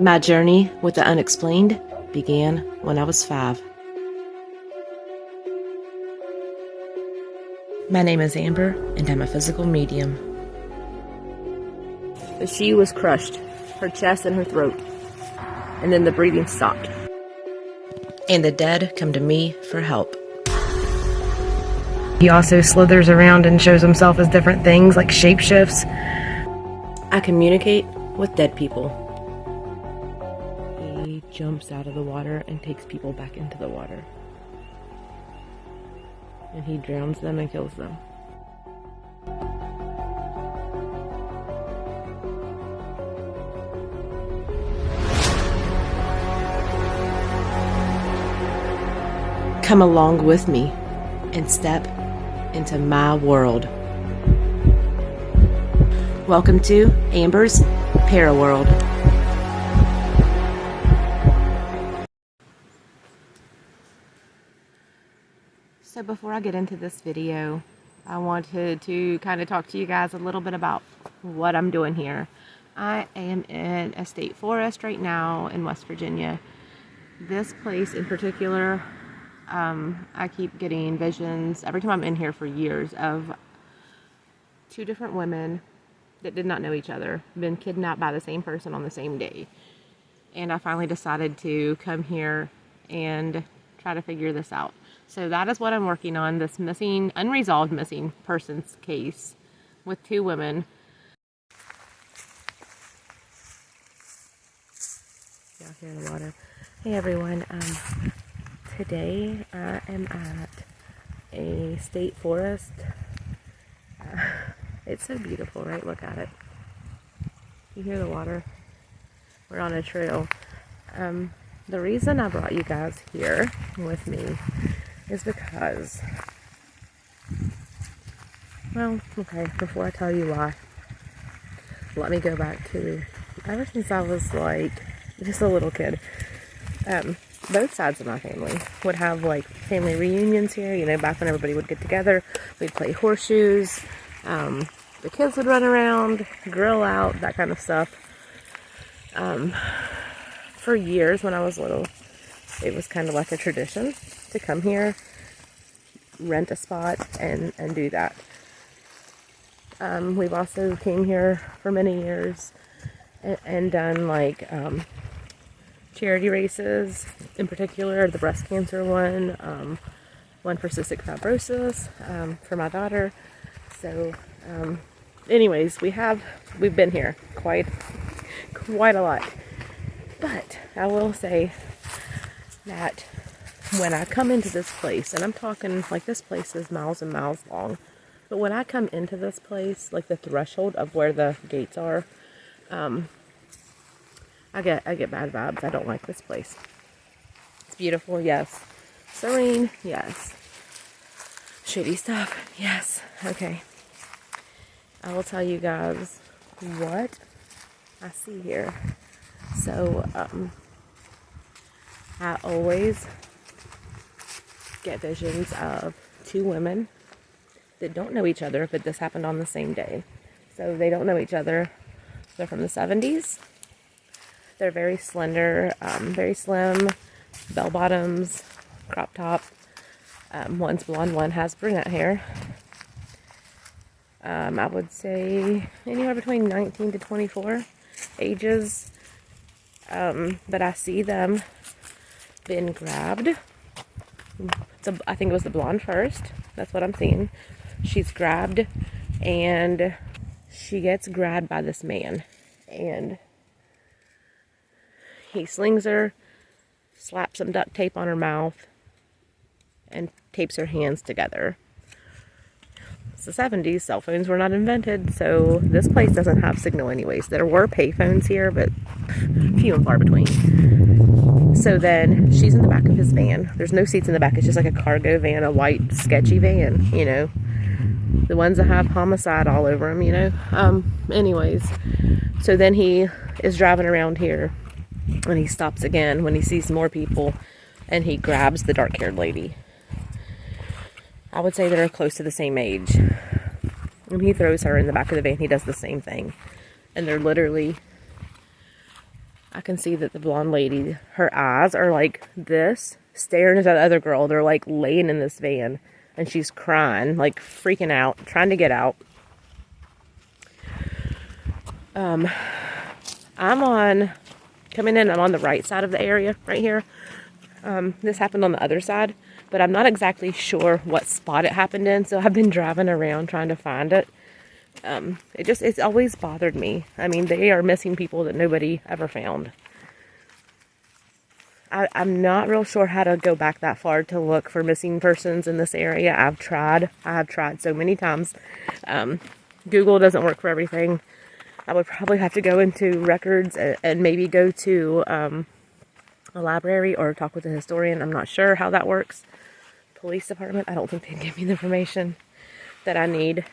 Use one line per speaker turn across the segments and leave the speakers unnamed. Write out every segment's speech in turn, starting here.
My journey with the unexplained began when I was 5. My name is Amber, and I'm a physical medium.
She was crushed, her chest and her throat, and then the breathing stopped.
And the dead come to me for help.
He also slithers around and shows himself as different things, like shapeshifts.
I communicate with dead people. He jumps out of the water and takes people back into the water. And he drowns them and kills them. Come along with me and step into my world. Welcome to Amber's Paraworld. So before I get into this video, I wanted to kind of talk to you guys a little bit about what I'm doing here. I am in a state forest right now in West Virginia. This place in particular, I keep getting visions every time I'm in here for years of 2 different women that did not know each other, been kidnapped by the same person on the same day. And I finally decided to come here and try to figure this out. So that is what I'm working on, this unresolved missing persons case with 2 women. Y'all hear the water. Hey everyone, today I am at a state forest. It's so beautiful, right? Look at it. You hear the water? We're on a trail. The reason I brought you guys here with me is because, well, okay, before I tell you why, let me go back to ever since I was like just a little kid. Both sides of my family would have like family reunions here, you know, back when everybody would get together. We'd play horseshoes, the kids would run around, grill out, that kind of stuff. For years when I was little, it was kind of like a tradition to come here, rent a spot, and do that. We've also came here for many years and done like charity races, in particular the breast cancer one for cystic fibrosis for my daughter. So anyways, we've been here quite a lot. But I will say that when I come into this place, and I'm talking like this place is miles and miles long, but when I come into this place, like the threshold of where the gates are, I get bad vibes. I don't like this place. It's beautiful, yes. Serene, yes. Shady stuff, yes. Okay. I will tell you guys what I see here. So, I always get visions of 2 women that don't know each other, but this happened on the same day. So they don't know each other. They're from the 70s. They're very slender, very slim, bell bottoms, crop top. One's blonde, one has brunette hair. I would say anywhere between 19 to 24 ages. But I see them being grabbed. So I think it was the blonde first. That's what I'm seeing. She's grabbed, and she gets grabbed by this man. And he slings her, slaps some duct tape on her mouth, and tapes her hands together. It's the 70s, cell phones were not invented, so this place doesn't have signal anyways. There were payphones here, but few and far between. So then she's in the back of his van. There's no seats in the back. It's just like a cargo van, a white sketchy van, you know, the ones that have homicide all over them, you know. Anyways, so then he is driving around here, and he stops again when he sees more people, and he grabs the dark-haired lady. I would say they're close to the same age. And he throws her in the back of the van. He does the same thing. And they're literally I can see that the blonde lady, her eyes are like this, staring at that other girl. They're like laying in this van, and she's crying, like freaking out, trying to get out. I'm coming in, I'm on the right side of the area right here. This happened on the other side, but I'm not exactly sure what spot it happened in, so I've been driving around trying to find it. It's always bothered me. I mean, they are missing people that nobody ever found. I'm not real sure how to go back that far to look for missing persons in this area. I have tried so many times. Google doesn't work for everything. I would probably have to go into records and maybe go to a library or talk with a historian. I'm not sure how that works. Police department, I don't think they'd give me the information that I need.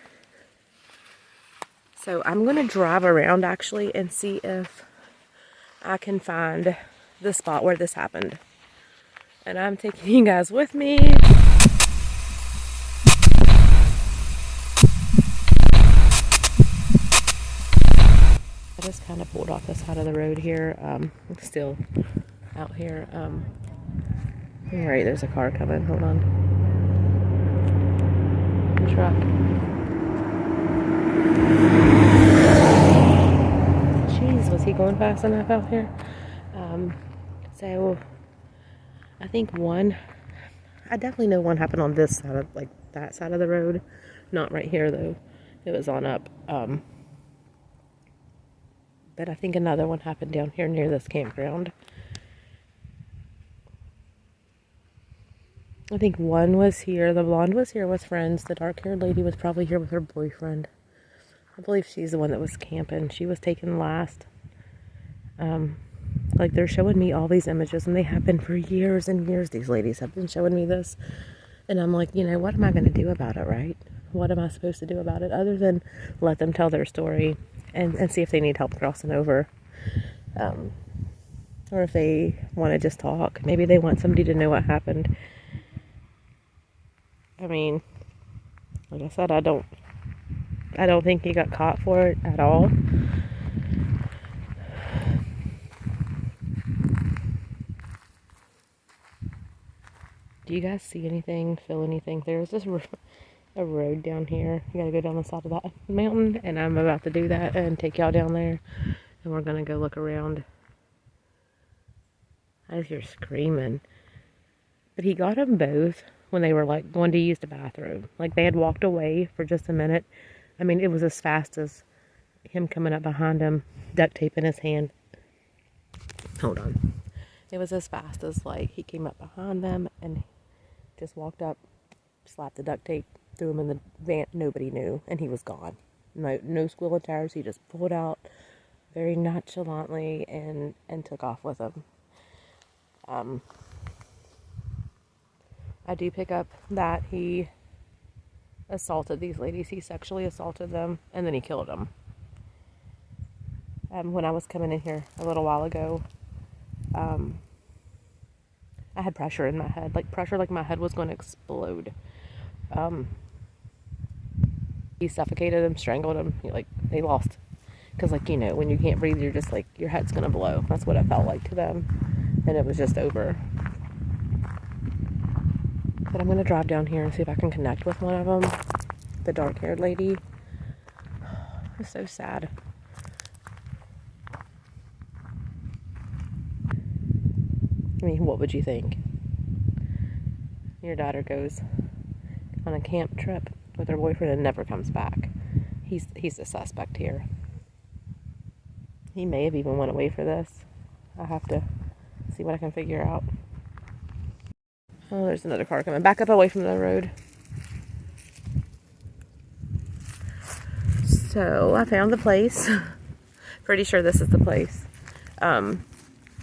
So I'm going to drive around actually and see if I can find the spot where this happened. And I'm taking you guys with me. I just kind of pulled off the side of the road here. I'm still out here. Alright, there's a car coming. Hold on. Truck. Jeez, was he going fast enough out here? So I think I definitely know one happened on this side of, like, that side of the road. Not right here though. It was on up. But I think another one happened down here near this campground. I think one was here. The blonde was here with friends. The dark-haired lady was probably here with her boyfriend. I believe she's the one that was camping. She was taken last. Like, they're showing me all these images, and they have been for years and years. These ladies have been showing me this. And I'm like, you know, what am I going to do about it, right? What am I supposed to do about it other than let them tell their story and see if they need help crossing over? Or if they want to just talk. Maybe they want somebody to know what happened. I mean, like I said, I don't think he got caught for it at all. Do you guys see anything, feel anything? There's this a road down here. You gotta go down the side of that mountain, and I'm about to do that and take y'all down there, and we're gonna go look around. I hear screaming. But he got them both when they were like going to use the bathroom. Like, they had walked away for just a minute. I mean, it was as fast as him coming up behind him, duct tape in his hand. Hold on. It was as fast as, like, he came up behind them and just walked up, slapped the duct tape, threw him in the van. Nobody knew, and he was gone. No squealing tires. He just pulled out very nonchalantly and took off with him. I do pick up that he assaulted these ladies. He sexually assaulted them, and then he killed them. When I was coming in here a little while ago, I had pressure in my head, like my head was going to explode. He suffocated them, strangled them. They lost, because, like, you know, when you can't breathe, you're just like, your head's gonna blow. That's what it felt like to them, and it was just over. But I'm gonna drive down here and see if I can connect with one of them, the dark-haired lady. It's so sad. I mean, what would you think? Your daughter goes on a camp trip with her boyfriend and never comes back. He's the suspect here. He may have even went away for this. I'll have to see what I can figure out. Oh, there's another car coming. Back up away from the road. So, I found the place. Pretty sure this is the place.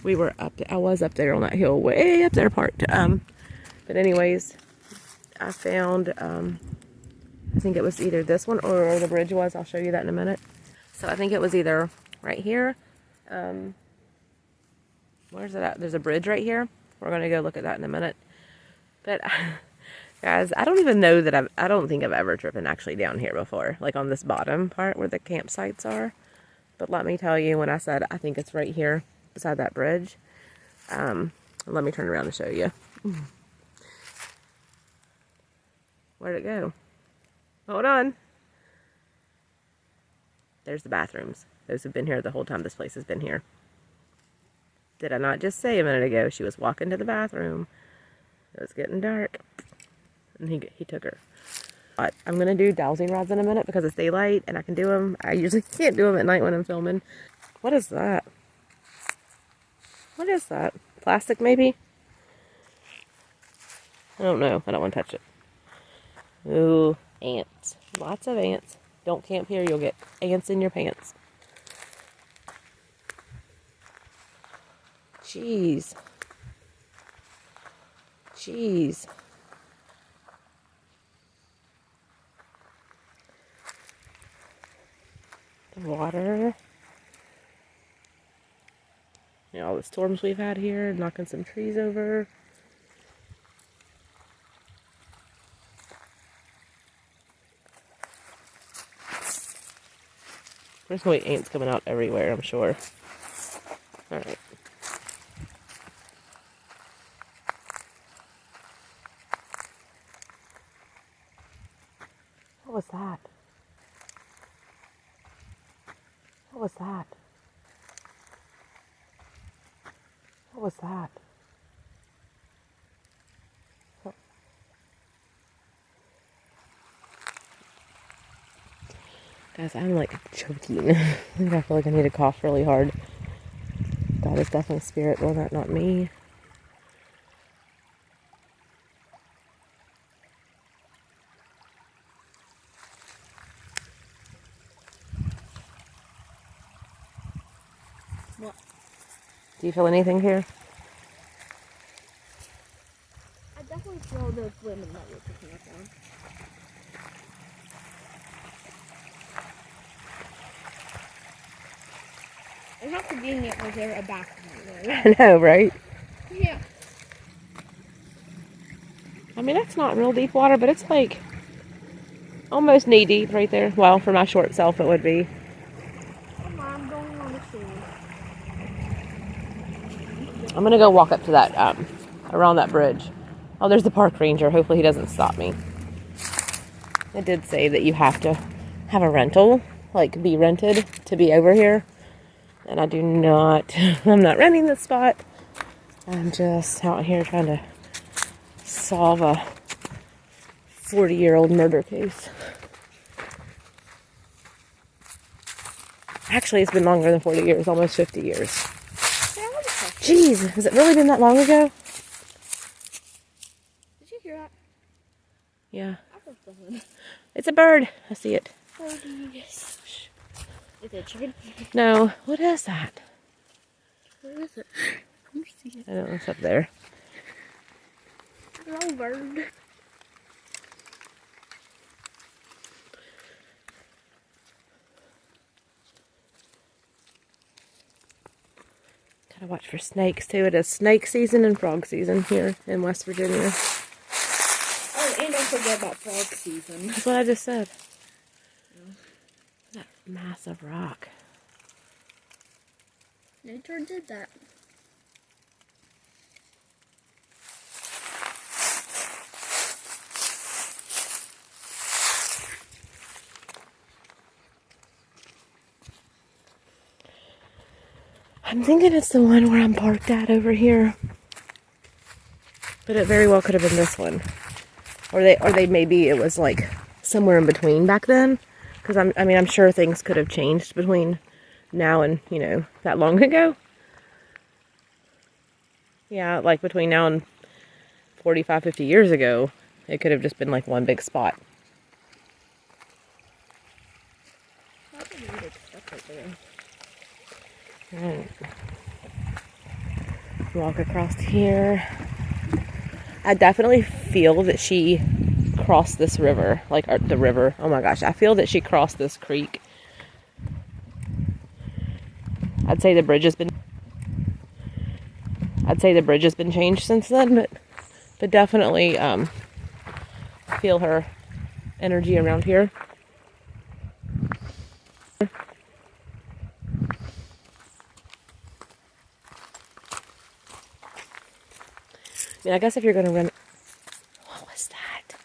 We were I was up there on that hill, way up there parked. But anyways, I found, I think it was either this one or the bridge was. I'll show you that in a minute. So I think it was either right here. Where's it at? There's a bridge right here. We're going to go look at that in a minute. But guys, I don't even know that I don't think I've ever driven actually down here before. Like on this bottom part where the campsites are. But let me tell you, when I said I think it's right here, beside that bridge. Let me turn around and show you. Where'd it go? Hold on. There's the bathrooms. Those have been here the whole time this place has been here. Did I not just say a minute ago she was walking to the bathroom? It was getting dark. And he took her. But I'm going to do dowsing rods in a minute because it's daylight and I can do them. I usually can't do them at night when I'm filming. What is that? What is that? Plastic maybe? I don't know. I don't want to touch it. Ooh, ants. Lots of ants. Don't camp here. You'll get ants in your pants. Jeez. Jeez. The water. You know, all the storms we've had here, knocking some trees over. There's gonna be ants coming out everywhere, I'm sure. Alright. What was that? What was that? What was that? Guys, I'm like choking. I feel like I need to cough really hard. God is definitely spirit doing that, not me.
What?
Do you feel anything here?
I definitely feel those women that you're picking up on. It's not convenient was there a bathroom there.
I know, right?
Yeah.
I mean, that's not real deep water, but it's like almost knee deep right there. Well, for my short self, it would be.
Come on, I'm going on the shore.
I'm gonna go walk up to that, around that bridge. Oh, there's the park ranger. Hopefully he doesn't stop me. It did say that you have to have a rental, like be rented to be over here. And I do not, I'm not renting this spot. I'm just out here trying to solve a 40-year-old murder case. Actually, it's been longer than 40 years, almost 50 years. Jeez, has it really been that long ago?
Did you hear that?
Yeah.
I heard something.
It's a bird. I see it.
Birdies. Is it a chicken?
No. What is that?
Where is it? Let me see it.
I don't know. It's up there.
Hello, bird.
Gotta watch for snakes too. It is snake season and frog season here in West Virginia.
Oh, and don't forget about frog season.
That's what I just said. That massive rock.
Nature did that.
I'm thinking it's the one where I'm parked at over here. But it very well could have been this one. Or they maybe it was like somewhere in between back then. Because I'm sure things could have changed between now and, you know, that long ago. Yeah, like between now and 45, 50 years ago, it could have just been like one big spot. Right. Walk across here. I definitely feel that she crossed this river, like the river. Oh my gosh, I feel that she crossed this creek. I'd say the bridge has been changed since then, but definitely feel her energy around here. And I guess if you're gonna run, what was that?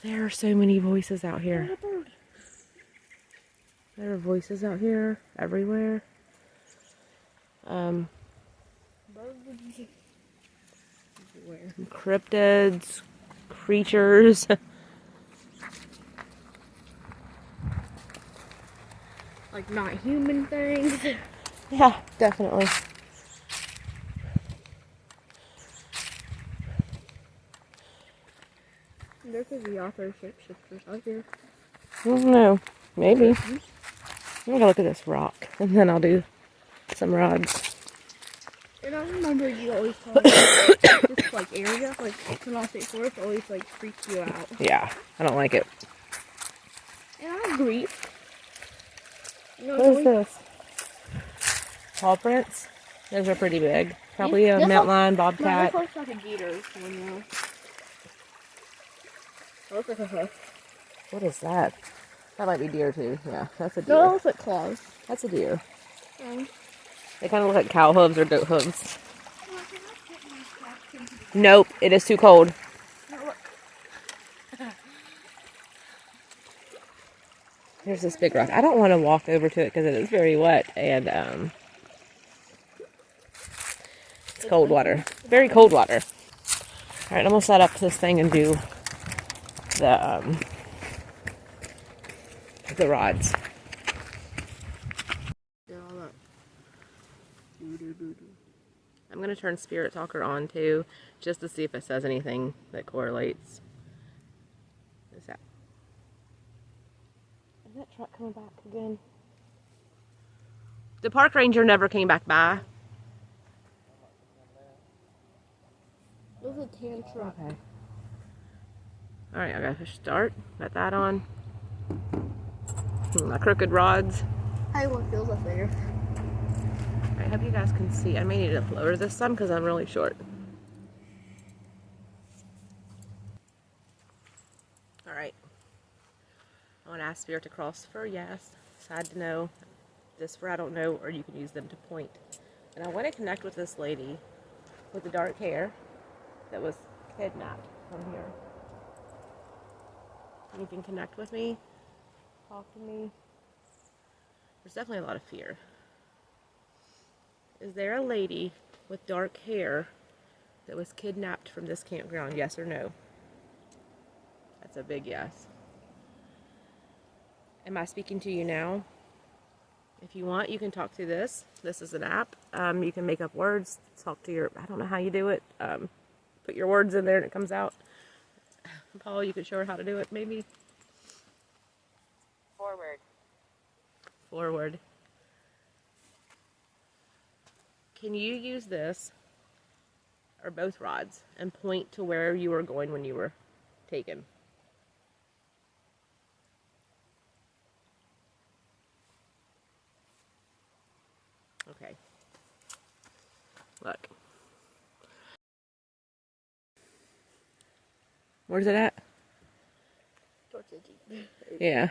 There are so many voices out here. There are voices out here everywhere. Cryptids, creatures.
Like not human things.
Yeah, definitely.
There could be author shapeshifters out here.
I don't know. Maybe. I'm gonna look at this rock and then I'll do some rods.
And I remember you always told me this like area, like Canal State Forest, always like freaks you out.
Yeah, I don't like it.
And I agree. You know,
What is this? Paw prints? Those are pretty big. Probably a
This
mountain
looks-
lion,
No,
bobcat.
this looks like a gator one. That looks like a hoof.
What is that? That might be deer too. Yeah, that's a
No, that
deer.
looks like claws.
That's a deer.
Um,
They kind of look like cow hooves or goat hooves. Nope, it is too cold. Here's this big rock. I don't want to walk over to it because it is very wet and it's cold water. Very cold water. All right, I'm gonna set up this thing and do the rods. I'm gonna turn Spirit Talker on too, just to see if it says anything that correlates. Is that truck coming back again? The park ranger never came back by.
it was a tan truck.
Okay. All right, I gotta push start. Got that on. My crooked rods.
Hey, what feels up there?
I hope you guys can see. I may need to lower this some because I'm really short. All right. I want to ask Spirit to cross for yes, side to no, this for I don't know, or you can use them to point. And I want to connect with this lady with the dark hair that was kidnapped from here. You can connect with me, talk to me. There's definitely a lot of fear. Is there a lady with dark hair that was kidnapped from this campground? Yes or no? That's a big yes. Am I speaking to you now? If you want, you can talk through this. This is an app. You can make up words, talk to your, I don't know how you do it. Put your words in there and it comes out. Paul, you could show her how to do it, maybe?
Forward.
Forward. Can you use this, or both rods, and point to where you were going when you were taken? Okay. Look. Where's it at?
Towards the Jeep.
Yeah.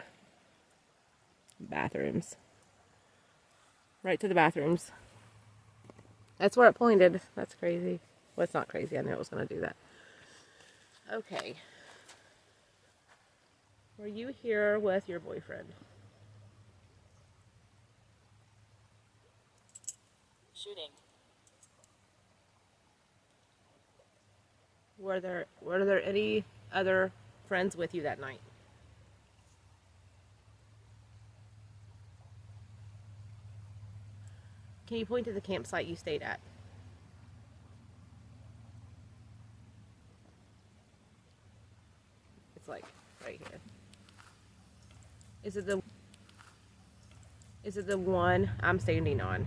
Bathrooms. Right to the bathrooms. That's where it pointed. That's crazy. Well, it's not crazy. I knew it was going to do that. Okay. Were you here with your boyfriend?
Shooting.
Were there any other friends with you that night? Can you point to the campsite you stayed at? It's like right here. Is it the one I'm standing on?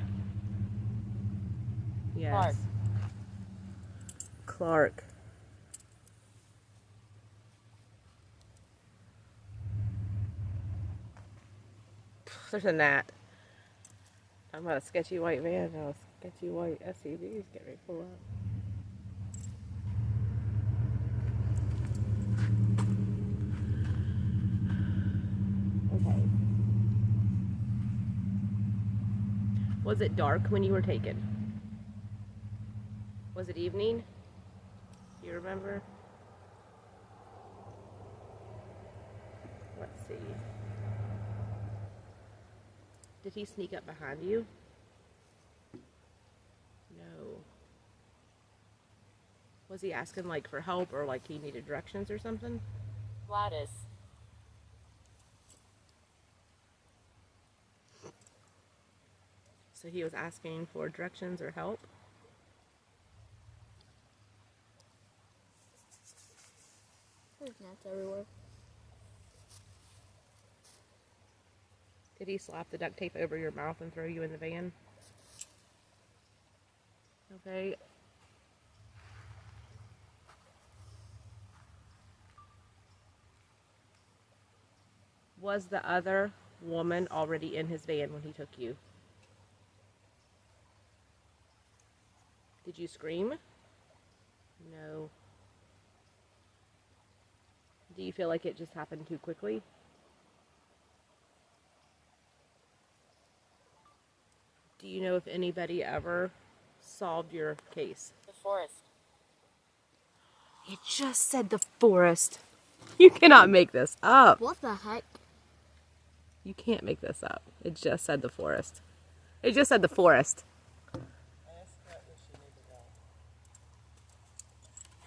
Yes. Clark. There's a gnat. Talking about a sketchy white van. No, sketchy white SUVs get ready to pull up. Okay. Was it dark when you were taken? Was it evening? Do you remember? Let's see. Did he sneak up behind you? No. Was he asking like for help or like he needed directions or something?
Gladys.
So he was asking for directions or help?
There's gnats everywhere.
Did he slap the duct tape over your mouth and throw you in the van? Okay. Was the other woman already in his van when he took you? Did you scream? No. Do you feel like it just happened too quickly? Do you know if anybody ever solved your case?
The forest.
It just said the forest. You cannot make this up.
What the heck?
You can't make this up. It just said the forest. It just said the forest.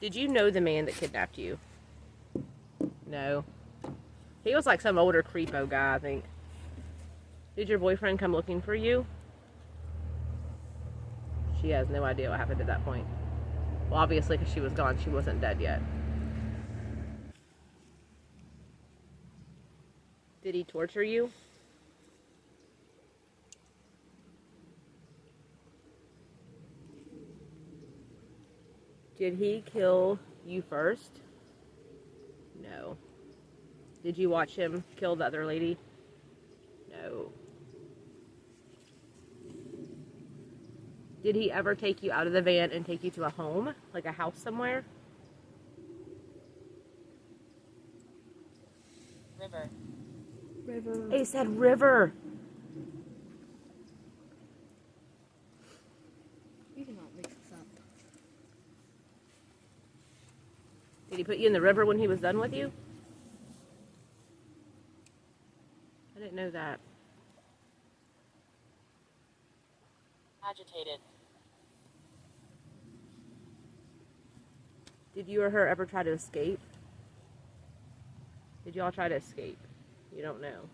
Did you know the man that kidnapped you? No. He was like some older creepo guy, I think. Did your boyfriend come looking for you? She has no idea what happened at that point. Well, obviously, because she was gone, she wasn't dead yet. Did he torture you? Did he kill you first? No. Did you watch him kill the other lady? No. Did he ever take you out of the van and take you to a home? Like a house somewhere?
River.
River.
He said river.
You cannot mix this up.
Did he put you in the river when he was done with you? I didn't know that.
Agitated.
Did you or her ever try to escape? Did y'all try to escape? You don't know.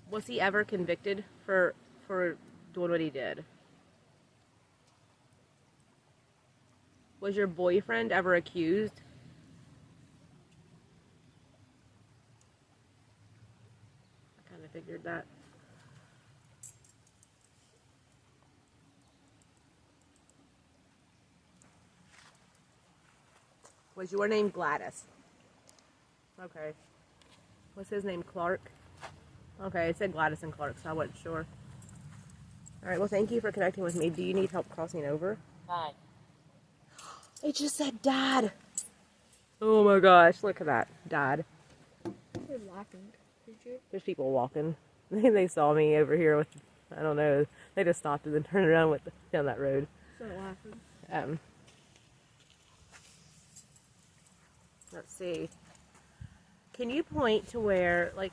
Was he ever convicted for doing what he did? Was your boyfriend ever accused? I kind of figured that. Was your name Gladys? Okay. Was his name Clark? Okay, it said Gladys and Clark, so I wasn't sure. Alright, well thank you for connecting with me. Do you need help crossing over?
Bye.
It just said Dad. Oh my gosh, look at that. Dad.
You're laughing. Did you?
There's people walking. They saw me over here with, I don't know, they just stopped and then turned around with down that road.
Start laughing.
Let's see. Can you point to where, like,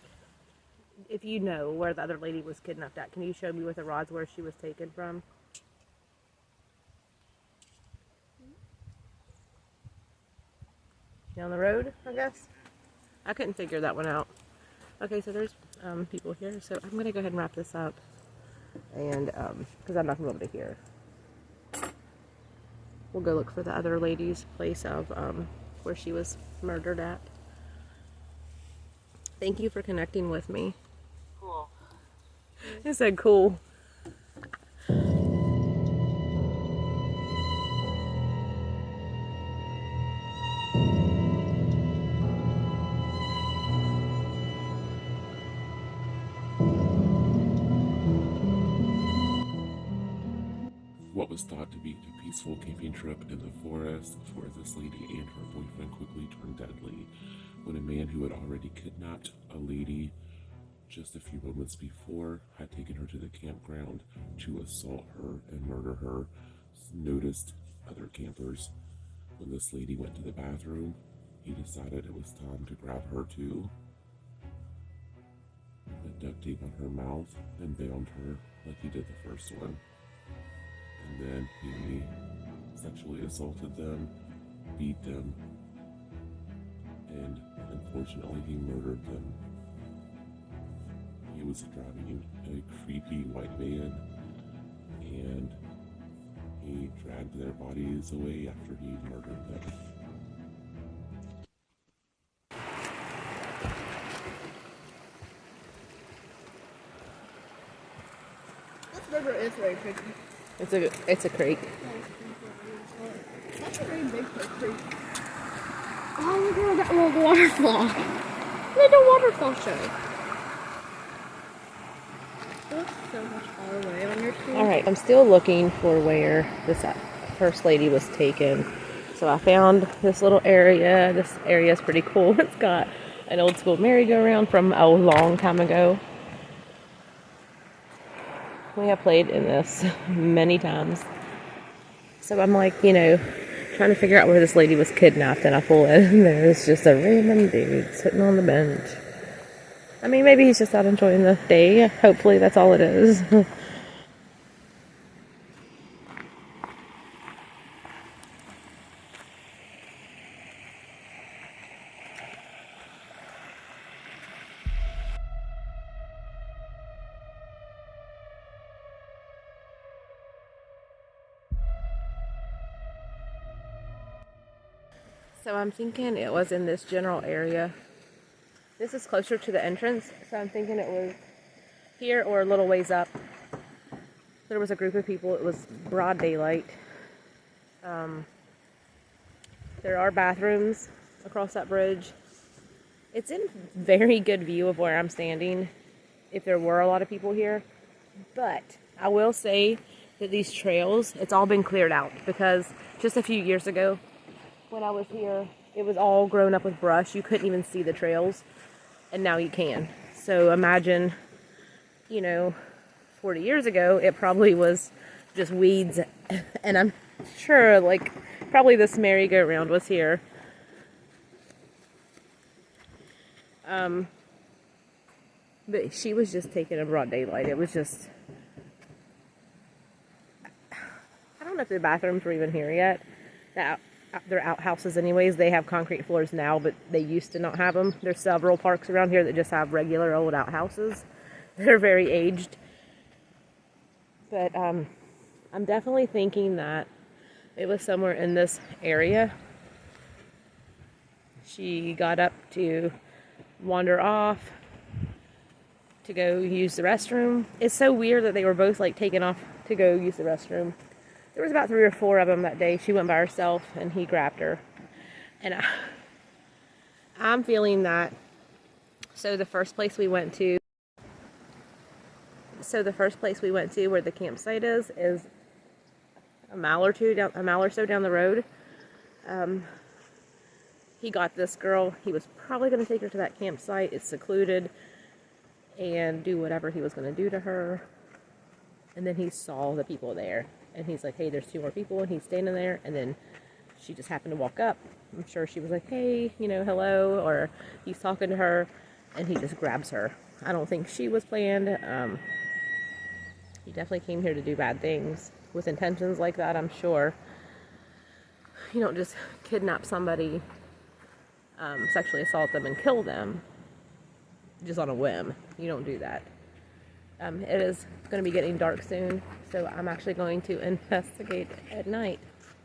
if you know where the other lady was kidnapped at, can you show me with the rods where she was taken from? Down the road, I guess? I couldn't figure that one out. Okay, so there's people here, so I'm going to go ahead and wrap this up. And, because I'm not going to be able to hear. We'll go look for the other lady's place of, where she was murdered at. Thank you for connecting with me.
Cool.
It said cool.
What was thought to be a peaceful camping trip in the forest for this lady and her boyfriend quickly turned deadly when a man who had already kidnapped a lady just a few moments before, had taken her to the campground to assault her and murder her, noticed other campers. When this lady went to the bathroom, he decided it was time to grab her too, put duct tape on her mouth, and bound her like he did the first one. And then he sexually assaulted them, beat them, and unfortunately he murdered them. He was driving a creepy white van, and he dragged their bodies away after he murdered them.
This river is very pretty.
It's a creek.
That's a very big creek. Oh, look at that little waterfall. Look at the waterfall show. That's so much far away on your screen.
All right, I'm still looking for where this first lady was taken. So I found this little area. This area is pretty cool. It's got an old school merry-go-round from a long time ago. We have played in this many times. So I'm like, trying to figure out where this lady was kidnapped, and I pull in, and there's just a random dude sitting on the bench. I mean, maybe he's just out enjoying the day. Hopefully that's all it is. So I'm thinking it was in this general area. This is closer to the entrance, so I'm thinking it was here or a little ways up. There was a group of people. It was broad daylight. There are bathrooms across that bridge. It's in very good view of where I'm standing if there were a lot of people here. But I will say that these trails, it's all been cleared out, because just a few years ago when I was here, it was all grown up with brush. You couldn't even see the trails, and now you can. So imagine, 40 years ago, it probably was just weeds, and I'm sure, probably this merry-go-round was here. But she was just taken in broad daylight. It was just, I don't know if the bathrooms were even here yet. They're outhouses anyways. They have concrete floors now, but they used to not have them. There's several parks around here that just have regular old outhouses. They're very aged. But I'm definitely thinking that it was somewhere in this area. She got up to wander off to go use the restroom. It's so weird that they were both taking off to go use the restroom. There was about 3 or 4 of them that day. She went by herself, and he grabbed her. And I'm feeling that. So the first place we went to where the campsite is a mile or so down the road. He got this girl. He was probably going to take her to that campsite. It's secluded, and do whatever he was going to do to her. And then he saw the people there. And he's like, hey, there's 2 more people, and he's standing there, and then she just happened to walk up. I'm sure she was like, hey, hello, or he's talking to her, and he just grabs her. I don't think she was planned. He definitely came here to do bad things with intentions like that, I'm sure. You don't just kidnap somebody, sexually assault them, and kill them just on a whim. You don't do that. It is going to be getting dark soon, so I'm actually going to investigate at night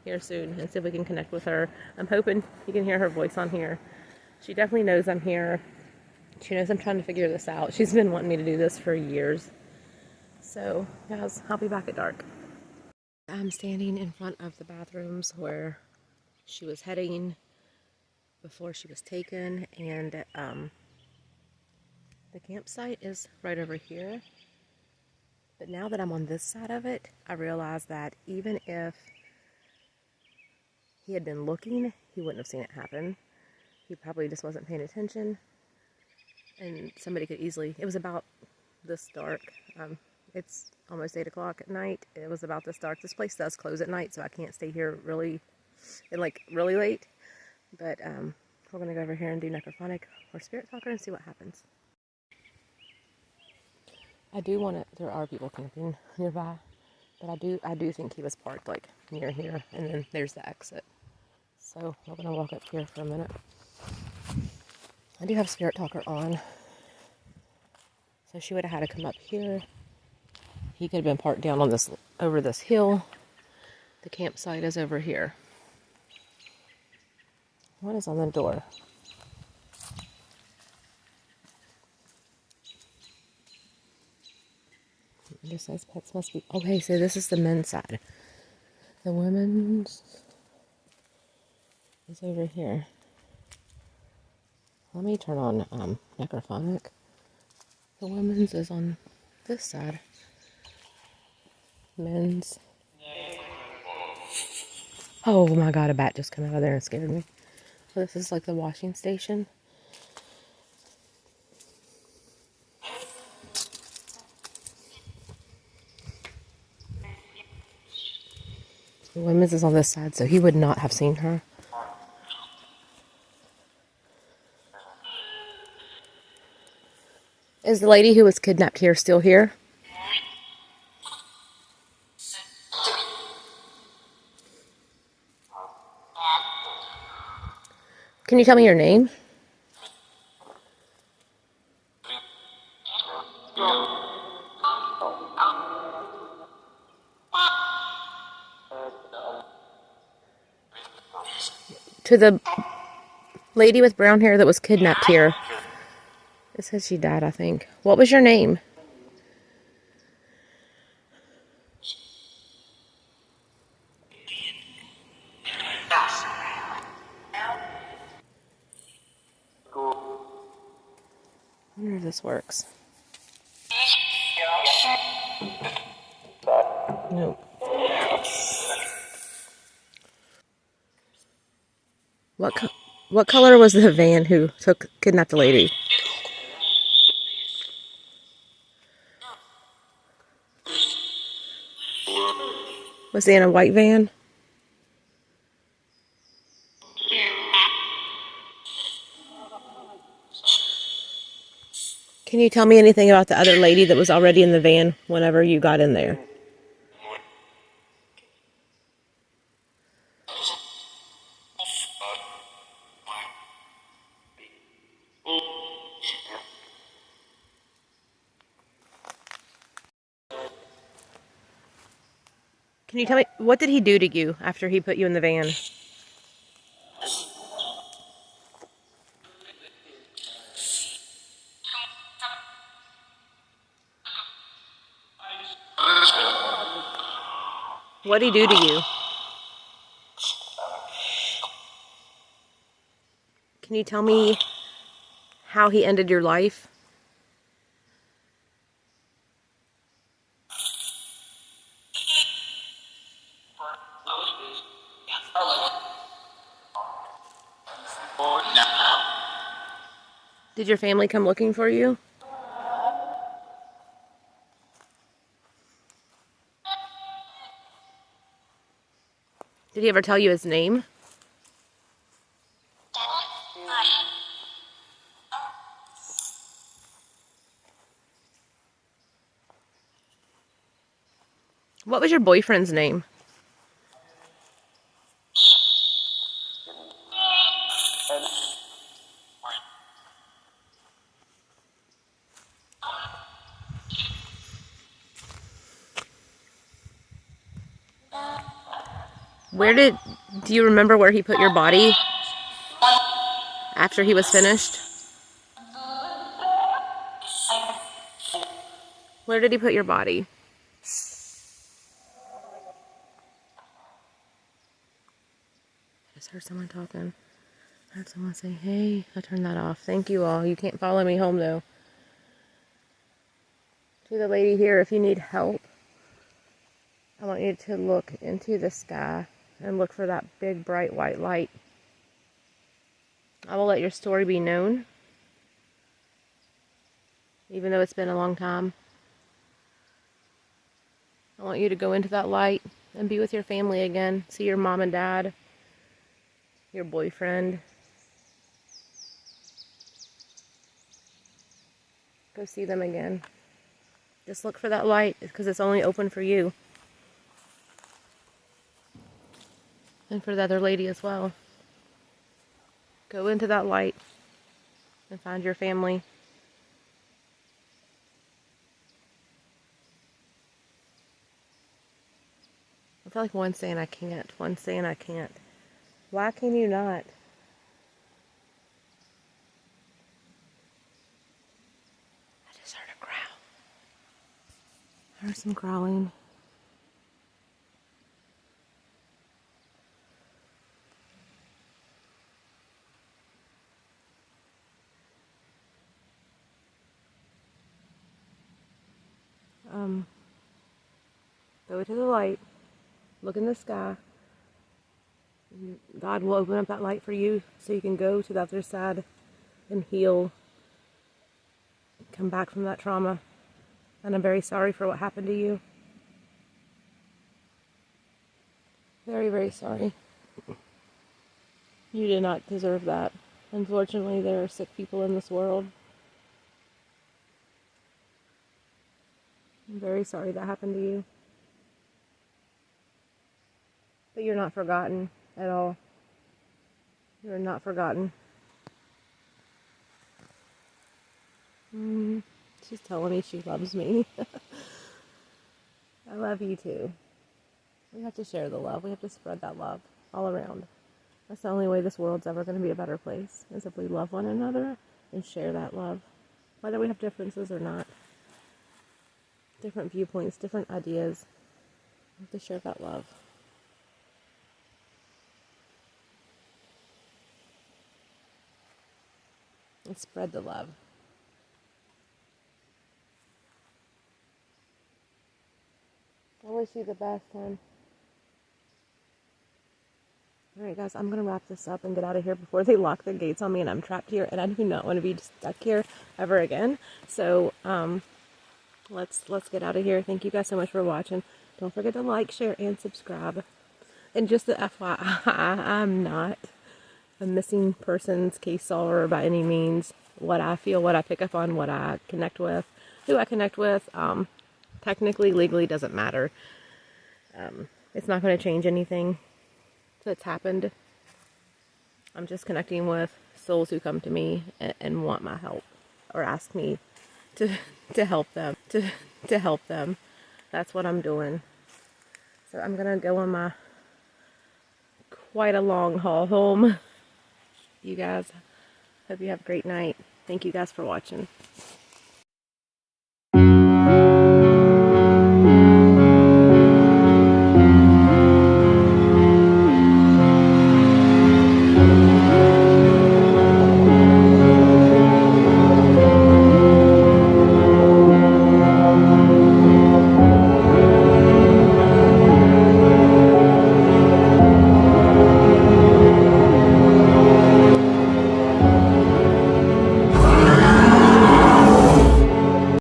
here soon and see if we can connect with her. I'm hoping you can hear her voice on here. She definitely knows I'm here. She knows I'm trying to figure this out. She's been wanting me to do this for years. So, guys, I'll be back at dark. I'm standing in front of the bathrooms where she was heading before she was taken, and the campsite is right over here. But now that I'm on this side of it, I realize that even if he had been looking, he wouldn't have seen it happen. He probably just wasn't paying attention. And somebody could easily, it was about this dark. It's almost 8 o'clock at night. It was about this dark. This place does close at night, so I can't stay here really late. But we're going to go over here and do necrophonic or spirit talker and see what happens. I do want to, there are people camping nearby, but I do think he was parked like near here, and then there's the exit. So we're going to walk up here for a minute. I do have spirit talker on. So she would have had to come up here. He could have been parked down on this, over this hill. The campsite is over here. What is on the door? It just says pets must be, okay, so this is the men's side. The women's is over here. Let me turn on necrophonic. The women's is on this side. Men's. Oh my god, a bat just came out of there and scared me. So this is like the washing station. The women's is on this side, so he would not have seen her. Is the lady who was kidnapped here still here? Can you tell me your name? To the lady with brown hair that was kidnapped here. It says she died, I think. What was your name? I wonder if this works. Nope. What color was the van who kidnapped the lady? Was he in a white van? Can you tell me anything about the other lady that was already in the van whenever you got in there? Can you tell me, what did he do to you after he put you in the van? What did he do to you? Can you tell me how he ended your life? Did your family come looking for you? Did he ever tell you his name? What was your boyfriend's name? Do you remember where he put your body after he was finished? Where did he put your body? I just heard someone talking. I heard someone say, hey, I turned that off. Thank you all. You can't follow me home though. To the lady here, if you need help, I want you to look into the sky and look for that big bright white light. I will let your story be known. even though it's been a long time. I want you to go into that light and be with your family again. See your mom and dad, your boyfriend. Go see them again. Just look for that light because it's only open for you. And for the other lady as well. Go into that light and find your family. I feel like one's saying I can't, one's saying I can't. Why can you not? I just heard a growl. I heard some growling. Go to the light. Look in the sky. God will open up that light for you so you can go to the other side and heal. Come back from that trauma. And I'm very sorry for what happened to you. Very, very sorry. You did not deserve that. Unfortunately, there are sick people in this world. I'm very sorry that happened to you. But you're not forgotten at all. You're not forgotten. She's telling me she loves me. I love you too. We have to share the love. We have to spread that love all around. That's the only way this world's ever going to be a better place, is if we love one another and share that love. Whether we have differences or not. Different viewpoints, different ideas. We have to share that love. And spread the love. I wish you the best, hon. Alright guys, I'm going to wrap this up and get out of here before they lock the gates on me and I'm trapped here and I do not want to be stuck here ever again. So, let's get out of here. Thank you guys so much for watching. Don't forget to like, share, and subscribe. And just the FYI, I'm not a missing persons case solver by any means. What I feel, what I pick up on, what I connect with, who I connect with, technically, legally doesn't matter. It's not going to change anything that's happened. I'm just connecting with souls who come to me and want my help or ask me to help them, to help them. That's what I'm doing. So I'm going to go on my quite a long haul home. You guys, hope you have a great night. Thank you guys for watching.